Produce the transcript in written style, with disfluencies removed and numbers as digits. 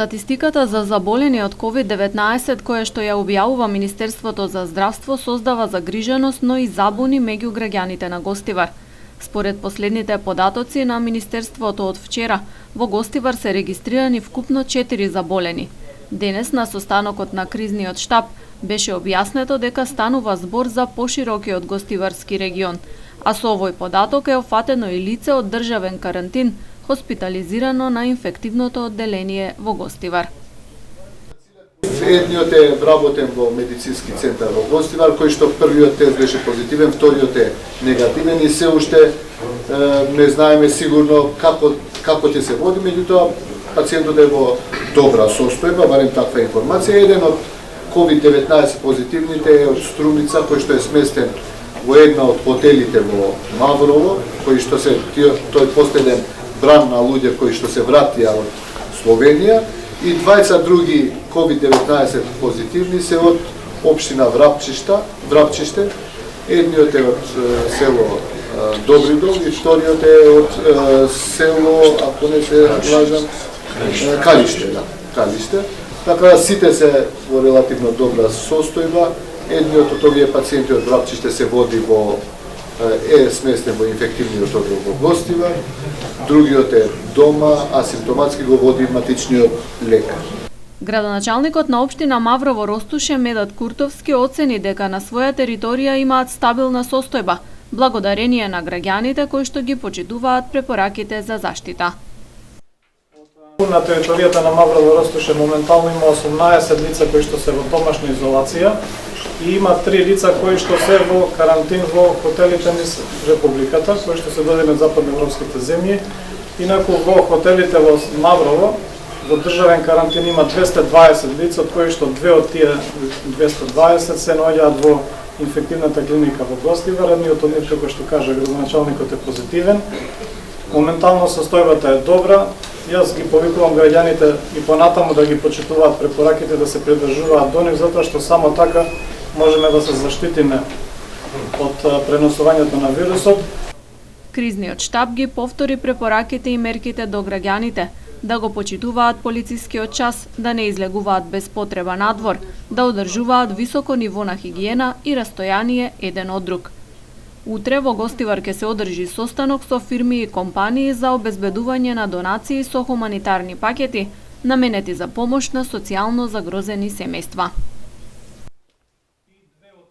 Статистиката за заболени од COVID-19 која што ја објавува Министерството за здравство создава загриженост, но и забуни меѓу граѓаните на Гостивар. Според последните податоци на Министерството од вчера, во Гостивар се регистрирани вкупно 4 заболени. Денес на состанокот на кризниот штаб беше објаснето дека станува збор за поширокиот гостиварски регион, а со овој податок е офатено и лице од државен карантин, хоспитализирано на инфективното одделение во Гостивар. Едниот е вработен во медицински центар во Гостивар, кој што првиот тест беше позитивен, вториот е негативен и се уште не знаеме сигурно како ќе се води, меѓутоа пациентот е во добра состојба, барем таква информација. Еден од COVID-19 позитивните е од Струмица, кој што е сместен во една од хотелите во Маврово, кој што се тој последен бран на луѓе кои што се вратија од Словенија, и двајца други COVID-19 позитивни се од општина Врапчиште. Едниот е од село Добридол и вториот е од село, ако не се лажам, Калиште. Така сите се во релативно добра состојба. Едниот од овие пациенти од Врапчиште се води во сместен во инфективниот оддел во Гостивар, другиот е дома, асимптоматски го води матичниот лекар. Градоначалникот на општина Маврово Ростуше Медат Куртовски оцени дека на своја територија имаат стабилна состојба, благодарение на граѓаните кои што ги почитуваат препораките за заштита. На територијата на Маврово Ростуше моментално има 18 лица кои што се во домашна изолација и има 3 лица кои што се во карантин во хотелите низ Републиката, кои што се доаѓаат од западноевропските земји. Инаку во хотелите во Маврово во државен карантин има 220 лица, од кои што 2 од тие 220 се наоѓаат во инфективната клиника во Гостивар. Едниот од нив, како што кажа градоначалникот, е позитивен. Моментално состојбата е добра. Јас ги повикувам граѓаните и понатаму да ги почитуваат препораките, да се придржуваат до нив, затоа што само така можеме да се заштитиме од преносувањето на вирусот. Кризниот штаб ги повтори препораките и мерките до граѓаните, да го почитуваат полицискиот час, да не излегуваат без потреба надвор, да одржуваат високо ниво на хигиена и растојание еден од друг. Утре во Гостивар ќе се одржи состанок со фирми и компании за обезбедување на донации со хуманитарни пакети наменети за помош на социјално загрозени семејства.